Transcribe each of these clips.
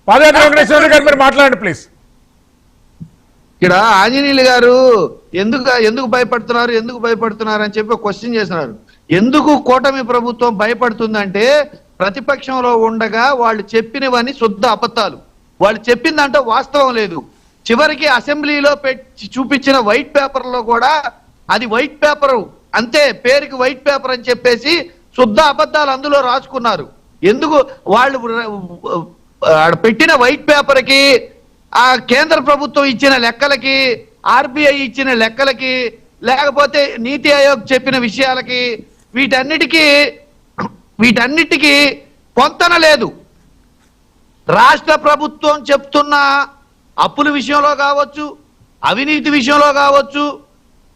పాదయాత్ర వెంకటేశ్వర గారు మీరు మాట్లాడండి ప్లీజ్. ఇక్కడ ఆంజనేయులు గారు ఎందుకు భయపడుతున్నారు అని చెప్పి క్వశ్చన్ చేస్తున్నారు. ఎందుకు కూటమి ప్రభుత్వం భయపడుతుందంటే ప్రతిపక్షంలో ఉండగా వాళ్ళు చెప్పినవన్నీ శుద్ధ అబద్ధాలు. వాళ్ళు చెప్పిన దాంట్లో వాస్తవం లేదు. చివరికి అసెంబ్లీలో చూపించిన వైట్ పేపర్ లో కూడా అది వైట్ పేపర్ అంతే, పేరుకి వైట్ పేపర్ అని చెప్పేసి శుద్ధ అబద్ధాలు అందులో రాసుకున్నారు. ఎందుకు వాళ్ళు పెట్టిన వైట్ పేపర్ కి, ఆ కేంద్ర ప్రభుత్వం ఇచ్చిన లెక్కలకి, ఆర్బీఐ ఇచ్చిన లెక్కలకి, లేకపోతే నీతి ఆయోగ్ చెప్పిన విషయాలకి, వీటన్నిటికీ పొంతన లేదు. రాష్ట్ర ప్రభుత్వం చెప్తున్న అప్పుల విషయంలో కావచ్చు, అవినీతి విషయంలో కావచ్చు,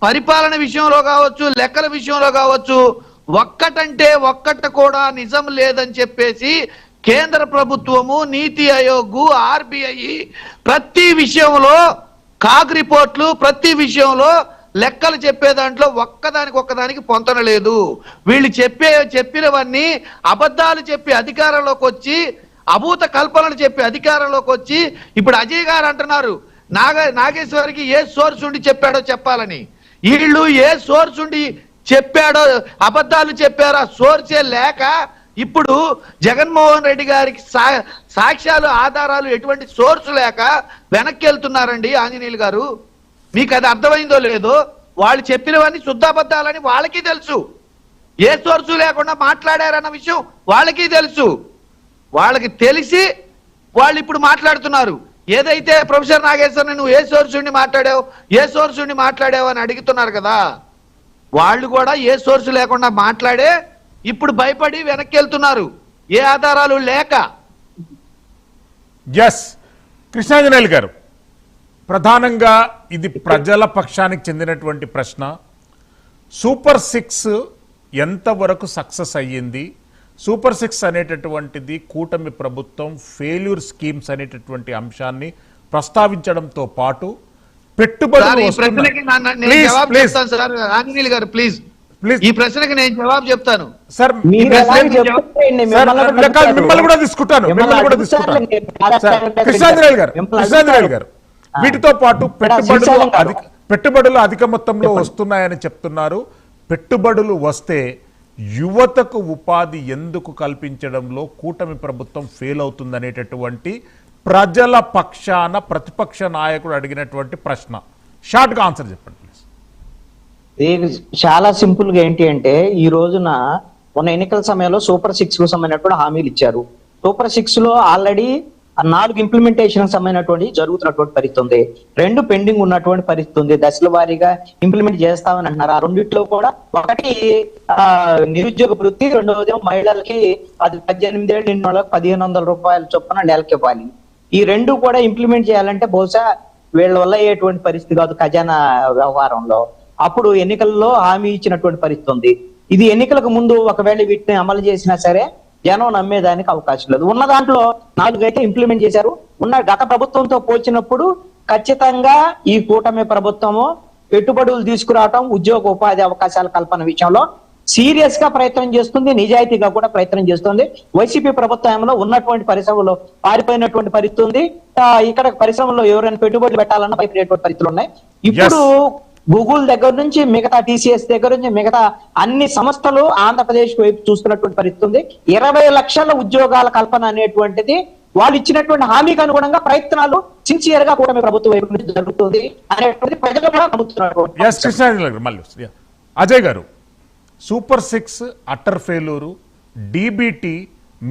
పరిపాలన విషయంలో కావచ్చు, లెక్కల విషయంలో కావచ్చు, ఒక్కటంటే ఒక్కట కూడా నిజం లేదని చెప్పేసి కేంద్ర ప్రభుత్వము, నీతి ఆయోగ్, ఆర్బీఐ ప్రతి విషయంలో కాగ్ రిపోర్ట్లు, ప్రతి విషయంలో లెక్కలు చెప్పే దాంట్లో ఒక్కదానికి పొంతన లేదు. వీళ్ళు చెప్పినవన్నీ అబద్ధాలు చెప్పి అధికారంలోకి వచ్చి, అభూత కల్పనలు చెప్పి అధికారంలోకి వచ్చి, ఇప్పుడు అజయ్ గారు అంటున్నారు నాగేశ్వరికి ఏ సోర్స్ ఉండి చెప్పాడో చెప్పాలని. వీళ్ళు ఏ సోర్స్ ఉండి చెప్పాడో, అబద్ధాలు చెప్పారో ఆ సోర్సే లేక ఇప్పుడు జగన్మోహన్ రెడ్డి గారికి సాక్ష్యాలు, ఆధారాలు ఎటువంటి సోర్సు లేక వెనక్కి వెళ్తున్నారండి ఆంజనేయులు గారు. మీకు అది అర్థమైందో లేదో, వాళ్ళు చెప్పినవన్నీ శుద్ధాబద్ధాలని వాళ్ళకి తెలుసు. ఏ సోర్సు లేకుండా మాట్లాడారన్న విషయం వాళ్ళకి తెలుసు. వాళ్ళకి తెలిసి వాళ్ళు ఇప్పుడు మాట్లాడుతున్నారు. ఏదైతే ప్రొఫెసర్ నాగేశ్వర్ నువ్వు ఏ సోర్సు ఉండి మాట్లాడావు అని అడుగుతున్నారు కదా, వాళ్ళు కూడా ఏ సోర్సు లేకుండా మాట్లాడే ఇప్పుడు భయపడి వెనక్కి వెళ్తున్నారు, ఏ ఆధారాలు లేక. ఎస్ కృష్ణాంజనేయులు గారు, ప్రధానంగా ఇది ప్రజల పక్షానికి చెందినటువంటి ప్రశ్న. సూపర్ 6 ఎంతవరకు సక్సెస్ అయ్యింది? సూపర్ 6 అనేటటువంటిది కూటమి ప్రభుత్వం ఫెయిల్యూర్ స్కీమ్స్ అనేటటువంటి అంశాన్ని ప్రస్తావించడంతో పాటు పెట్టుబడులు ఈ ప్రశ్నకి నేను జవాబు చెప్తాను సార్. మిమ్మల్ని కూడా తీసుకుంటాను. కృష్ణాంజనేయులు గారు, వీటితో పాటు పెట్టుబడులు అధిక మొత్తంలో వస్తున్నాయని చెప్తున్నారు. పెట్టుబడులు వస్తే యువతకు ఉపాధి ఎందుకు కల్పించడంలో కూటమి ప్రభుత్వం ఫెయిల్ అవుతుందనేటటువంటి ప్రజల పక్షాన ప్రతిపక్ష నాయకుడు అడిగినటువంటి ప్రశ్న. షార్ట్ గా ఆన్సర్ చెప్పండి ప్లీజ్. చాలా సింపుల్ గా ఏంటి అంటే, ఈ రోజున మొన్న ఎన్నికల సమయంలో సూపర్ 6 కు సంబంధించినటువంటి హామీలు ఇచ్చారు. సూపర్ 6 లో ఆల్రెడీ 4 ఇంప్లిమెంటేషన్ సంబంధించినటువంటి జరుగుతున్నటువంటి పరిస్థితి ఉంది. 2 పెండింగ్ ఉన్నటువంటి పరిస్థితి ఉంది. దశల వారీగా ఇంప్లిమెంట్ చేస్తామని అంటున్నారు. ఆ రెండిట్లో కూడా ఒకటి నిరుద్యోగ వృత్తి, రెండవది మహిళలకి అది 18 ఏళ్ళు నిన్న 1500 రూపాయల చొప్పున నెలకి ఇవ్వాలి. ఈ 2 కూడా ఇంప్లిమెంట్ చేయాలంటే బహుశా వీళ్ళ వల్ల అయ్యేటువంటి పరిస్థితి కాదు ఖజానా వ్యవహారంలో. అప్పుడు ఎన్నికల్లో హామీ ఇచ్చినటువంటి పరిస్థితి ఉంది. ఇది ఎన్నికలకు ముందు ఒకవేళ వీటిని అమలు చేసినా సరే జనం నమ్మేదానికి అవకాశం లేదు. ఉన్న దాంట్లో 4 అయితే ఇంప్లిమెంట్ చేశారు. గత ప్రభుత్వంతో పోల్చినప్పుడు ఖచ్చితంగా ఈ కూటమి ప్రభుత్వము పెట్టుబడులు తీసుకురావటం, ఉద్యోగ ఉపాధి అవకాశాల కల్పన విషయంలో సీరియస్ గా ప్రయత్నం చేస్తుంది, నిజాయితీగా కూడా ప్రయత్నం చేస్తుంది. వైసీపీ ప్రభుత్వంలో ఉన్నటువంటి పరిశ్రమలో పారిపోయినటువంటి పరిస్థితి ఉంది. ఇక్కడ పరిశ్రమలో ఎవరైనా పెట్టుబడులు పెట్టాలన్నా భయపడేటువంటి పరిస్థితులు ఉన్నాయి. ఇప్పుడు గూగుల్ దగ్గర నుంచి మిగతా టీసీఎస్ దగ్గర నుంచి మిగతా అన్ని సంస్థలు ఆంధ్రప్రదేశ్ వైపు చూస్తున్నటువంటి పరిస్థితి ఉంది. 20 లక్షల ఉద్యోగాల కల్పన అనేటువంటిది వాళ్ళు ఇచ్చినటువంటి హామీకి అనుగుణంగా ప్రయత్నాలు సిన్సియర్ గా కూటమి ప్రభుత్వం వైపు నుంచి జరుగుతుంది అనేటువంటి ప్రజలు కూడా నమ్ముతున్నారు. అజయ్ గారు, సూపర్ 6 అటర్ ఫెయిల్యూరు, డీబీటీ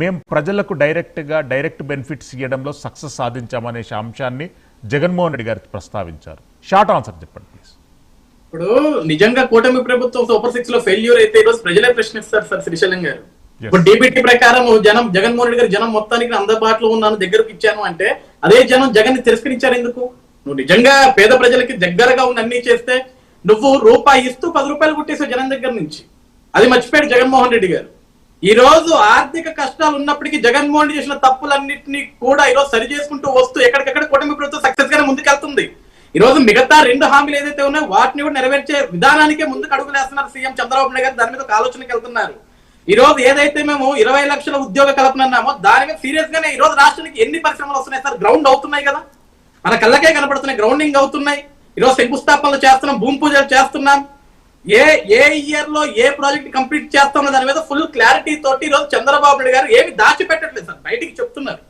మేము ప్రజలకు డైరెక్ట్ బెనిఫిట్స్ ఇవ్వడంలో సక్సెస్ సాధించామనే అంశాన్ని జగన్మోహన్ రెడ్డి గారు ప్రస్తావించారు. షార్ట్ ఆన్సర్ చెప్పండి ప్లీజ్. ఇప్పుడు నిజంగా కూటమి ప్రభుత్వం సూపర్ 6 లో ఫెయిల్యూర్ అయితే ఈరోజు ప్రజలే ప్రశ్నిస్తారు సార్ శ్రీశైలం గారు. ఇప్పుడు డీబీటీ ప్రకారం జగన్మోహన్ రెడ్డి గారు జనం మొత్తానికి అందుబాటులో ఉన్నాను, దగ్గరకు ఇచ్చాను అంటే అదే జనం జగన్ ని తిరస్కరించారు ఎందుకు? నువ్వు నిజంగా పేద ప్రజలకి దగ్గరగా ఉన్న అన్ని చేస్తే నువ్వు రూపాయి ఇస్తూ 10 రూపాయలు కొట్టేసావు జనం దగ్గర నుంచి. అది మర్చిపోయాడు జగన్మోహన్ రెడ్డి గారు. ఈ రోజు ఆర్థిక కష్టాలు ఉన్నప్పటికీ జగన్మోహన్ రెడ్డి చేసిన తప్పులన్నింటినీ కూడా ఈరోజు సరి చేసుకుంటూ వస్తూ ఎక్కడికెక్కడ కూటమి ప్రభుత్వం సక్సెస్ గానే ముందుకెళ్తుంది. ఈ రోజు మిగతా 2 హామీలు ఏదైతే ఉన్నాయో వాటిని కూడా నెరవేర్చే విధానానికే ముందుకు అడుగులేస్తున్నారు సీఎం చంద్రబాబు నాయుడు గారు. దాని మీద ఒక ఆలోచనకి వెళ్తున్నారు. ఈ రోజు ఏదైతే మేము 20 లక్షల ఉద్యోగ కల్పన అన్నామో దాని మీద సీరియస్ గానే ఈ రోజు రాష్ట్రానికి ఎన్ని పరిశ్రమలు వస్తున్నాయి సార్? గ్రౌండ్ అవుతున్నాయి కదా, మన కళ్ళకే కనపడుతున్నాయి, గ్రౌండింగ్ అవుతున్నాయి. ఈ రోజు శంకుస్థాపనలు చేస్తున్నాం, భూమి పూజలు చేస్తున్నాం. ఏ ఇయర్ లో ఏ ప్రాజెక్ట్ కంప్లీట్ చేస్తామో దాని మీద ఫుల్ క్లారిటీ తోటి ఈ రోజు చంద్రబాబు నాయుడు గారు ఏమి దాచిపెట్టట్లేదు సార్, బయటికి చెప్తున్నారు,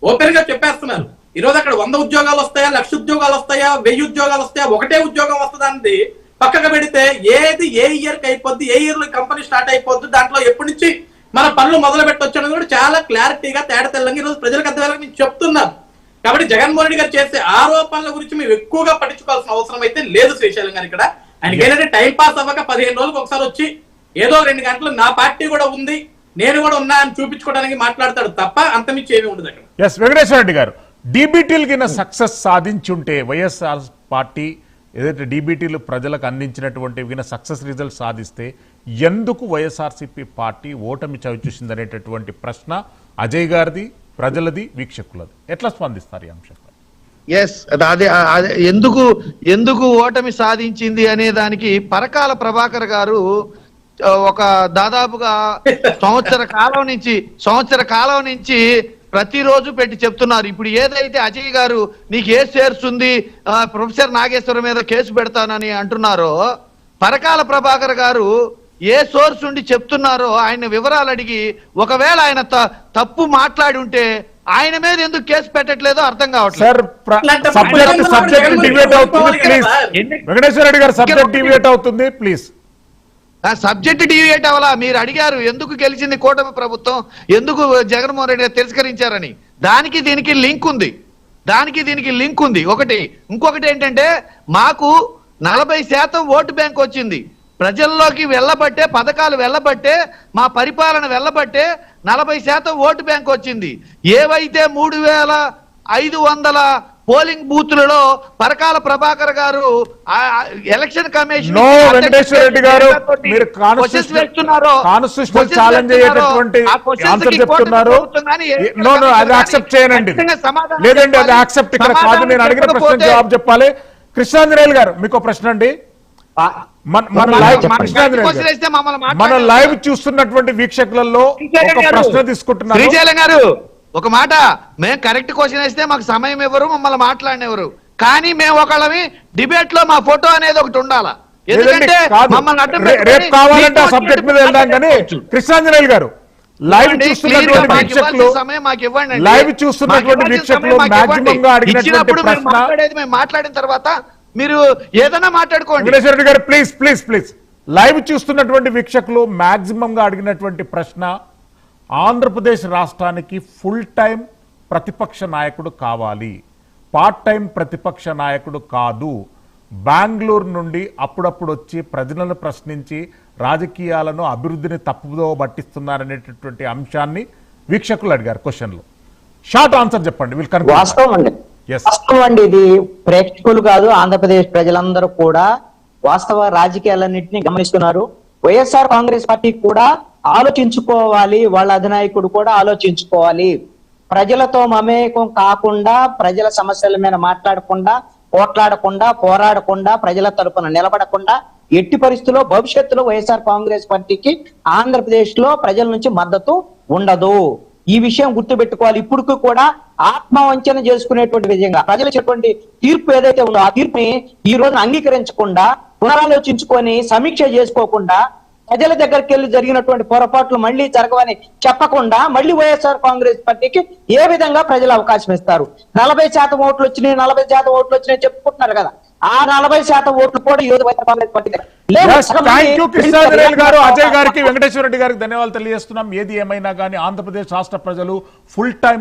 ఓపెన్ గా చెప్పేస్తున్నారు. ఈ రోజు అక్కడ 100 ఉద్యోగాలు వస్తాయా, 1,00,000 ఉద్యోగాలు వస్తాయా, 1000 ఉద్యోగాలు వస్తాయా, ఒకటే ఉద్యోగం వస్తుంది అనేది పక్కగా పెడితే ఏది ఏ ఇయర్ కి అయిపోద్ది, ఏ ఇయర్ లో కంపెనీ స్టార్ట్ అయిపోద్ది, దాంట్లో ఎప్పటి నుంచి మన పనులు మొదలు పెట్టొచ్చు అనేది కూడా చాలా క్లారిటీగా తేడా తెల్లంగా ఈ రోజు ప్రజలకు అర్థమయ్యేలా మేము చెప్తున్నాం. కాబట్టి జగన్మోహన్ రెడ్డి గారు చేసే ఆరోపణల గురించి మేము ఎక్కువగా పట్టించుకోవాల్సిన అవసరం అయితే లేదు శ్రీశైలం గారు. ఇక్కడ ఆయనకి ఏంటంటే టైం పాస్ అవ్వక 15 రోజులకు ఒకసారి వచ్చి ఏదో 2 గంటలు నా పార్టీ కూడా ఉంది, నేను కూడా ఉన్నా అని చూపించుకోవడానికి మాట్లాడతాడు తప్ప అంతమించి ఏమీ ఉండదు అక్కడ. ఎస్ వెంకటేశ్వర రెడ్డి గారు, డీబీటీలు కింద సక్సెస్ సాధించుంటే వైఎస్ఆర్ పార్టీ ఏదైతే డీబీటీలు ప్రజలకు అందించినటువంటి సక్సెస్ రిజల్ట్ సాధిస్తే ఎందుకు వైఎస్ఆర్సీపీ పార్టీ ఓటమి చవిచూసింది అనేటటువంటి ప్రశ్న అజయ్ గారిది, ప్రజలది, వీక్షకులది. ఎట్లా స్పందిస్తారు ఈ అంశం? ఎస్ అదే ఎందుకు ఓటమి సాధించింది అనే దానికి పరకాల ప్రభాకర్ గారు ఒక దాదాపుగా సంవత్సర కాలం నుంచి ప్రతిరోజు పెట్టి చెప్తున్నారు. ఇప్పుడు ఏదైతే అజయ్ గారు నీకు ఏ షేర్స్ ఉంది, ప్రొఫెసర్ నాగేశ్వరం మీద కేసు పెడతానని అంటున్నారో, పరకాల ప్రభాకర్ గారు ఏ సోర్స్ నుండి చెప్తున్నారో ఆయన వివరాలు అడిగి ఒకవేళ ఆయన తప్పు మాట్లాడి ఉంటే ఆయన మీద ఎందుకు కేసు పెట్టట్లేదో అర్థం కావట్లేదు. సబ్జెక్ట్ డిబేట్ అవుతుంది ప్లీజ్. వెంకటేశ్వర రెడ్డి గారు సబ్జెక్ట్ డిబేట్ అవుతుంది ప్లీజ్. సబ్జెక్ట్ డివియేట్ అవ్వాలా? మీరు అడిగారు ఎందుకు గెలిచింది కూటమి ప్రభుత్వం, ఎందుకు జగన్మోహన్ రెడ్డి గారు తిరస్కరించారని. దానికి దీనికి లింక్ ఉంది ఒకటి. ఇంకొకటి ఏంటంటే మాకు 40% ఓటు బ్యాంక్ వచ్చింది, ప్రజల్లోకి వెళ్ళబట్టే, పథకాలు వెళ్ళబట్టే, మా పరిపాలన వెళ్ళబట్టే 40% ఓటు బ్యాంక్ వచ్చింది. ఏవైతే 3,500 పోలింగ్ బూత్లలో పరకాల ప్రభాకర్ గారు ఎలక్షన్ కమిషన్ వెంకటేశ్వర రెడ్డి గారు మీరు కాన్స్టిట్యూషనల్ ఛాలెంజ్ అయ్యేటటువంటి ఆన్సర్ చెప్తున్నారు. అది యాక్సెప్ట్ చేయనండి, లేదండి అది యాక్సెప్ట్ ఇక్కడ కాదు. నేను అడిగిన ప్రశ్న జవాబు చెప్పాలి. కృష్ణాంజనేయులు గారు మీకు ప్రశ్న అండి. మన లైవ్ చూస్తున్నటువంటి వీక్షకులలో ఒక ప్రశ్న తీసుకుంటున్నారు. శ్రీశైలం గారు ఒక మాట, మేము కరెక్ట్ క్వశ్చన్ వేస్తే మాకు సమయం ఇవ్వరు, మమ్మల్ని మాట్లాడినెవరు. కానీ మేము ఒకళ్ళమి డిబేట్ లో మా ఫోటో అనేది ఒకటి ఉండాలా, ఎందుకంటే రేపు కావాలంటే ఆ సబ్జెక్ట్ మీద వెళ్దాం. కానీ కృష్ణాంజనేయులు గారు లైవ్ చూస్తున్నటువంటి వీక్షకులు మాక్సిమం గా అడిగినటువంటి ప్రశ్న, మేము మాట్లాడిన తర్వాత మీరు ఏదైనా మాట్లాడుకోండి. వెంకటేశ్వర రెడ్డి గారు ప్లీజ్ ప్లీజ్ ప్లీజ్. లైవ్ చూస్తున్నటువంటి వీక్షకులు మాక్సిమం గా అడిగినటువంటి ప్రశ్న, ఆంధ్రప్రదేశ్ రాష్ట్రానికి ఫుల్ టైం ప్రతిపక్ష నాయకుడు కావాలి, పార్ట్ టైం ప్రతిపక్ష నాయకుడు కాదు. బెంగళూరు నుండి అప్పుడప్పుడు వచ్చి ప్రజలను ప్రశ్నించి రాజకీయాలను అభివృద్ధిని తప్పుదో పట్టిస్తున్నారనేటటువంటి అంశాన్ని వీక్షకులు అడిగారు క్వశ్చన్లో. షార్ట్ ఆన్సర్ చెప్పండి. వాస్తవం అండి, ఇది ప్రేక్షకులు కాదు, ఆంధ్రప్రదేశ్ ప్రజలందరూ కూడా వాస్తవ రాజకీయాలన్నింటినీ గమనిస్తున్నారు. వైఎస్ఆర్ కాంగ్రెస్ పార్టీ కూడా ఆలోచించుకోవాలి, వాళ్ళ అధినాయకుడు కూడా ఆలోచించుకోవాలి. ప్రజలతో మమేకం కాకుండా, ప్రజల సమస్యల మీద మాట్లాడకుండా, పోట్లాడకుండా, పోరాడకుండా, ప్రజల తరపున నిలబడకుండా ఎట్టి పరిస్థితుల్లో భవిష్యత్తులో వైఎస్ఆర్ కాంగ్రెస్ పార్టీకి ఆంధ్రప్రదేశ్ లో ప్రజల నుంచి మద్దతు ఉండదు. ఈ విషయం గుర్తుపెట్టుకోవాలి. ఇప్పుడు కూడా ఆత్మవంచన చేసుకునేటువంటి విధంగా ప్రజలు చెప్పండి తీర్పు ఏదైతే ఉందో ఆ తీర్పుని ఈ రోజున అంగీకరించకుండా, పునరాలోచించుకొని, సమీక్ష చేసుకోకుండా, ప్రజల దగ్గరికి వెళ్ళి జరిగినటువంటి పొరపాట్లు మళ్ళీ జరగవని చెప్పకుండా మళ్ళీ వైఎస్ఆర్ కాంగ్రెస్ పార్టీకి ఏ విధంగా ప్రజలు అవకాశం ఇస్తారు? 40% ఓట్లు వచ్చినాయి, 40% ఓట్లు వచ్చినాయి చెప్పుకుంటున్నారు కదా, ఆ 40% ఓట్లు కూడా ఈ రోజు వైఎస్ఆర్ కాంగ్రెస్ పార్టీ. కృష్ణాంజనేయులు గారు, అజయ్ గారికి, వెంకటేశ్వర రెడ్డి గారికి ధన్యవాదాలు తెలియజేస్తున్నాం. ఏది ఏమైనా కానీ ఆంధ్రప్రదేశ్ రాష్ట్ర ప్రజలు ఫుల్ టైం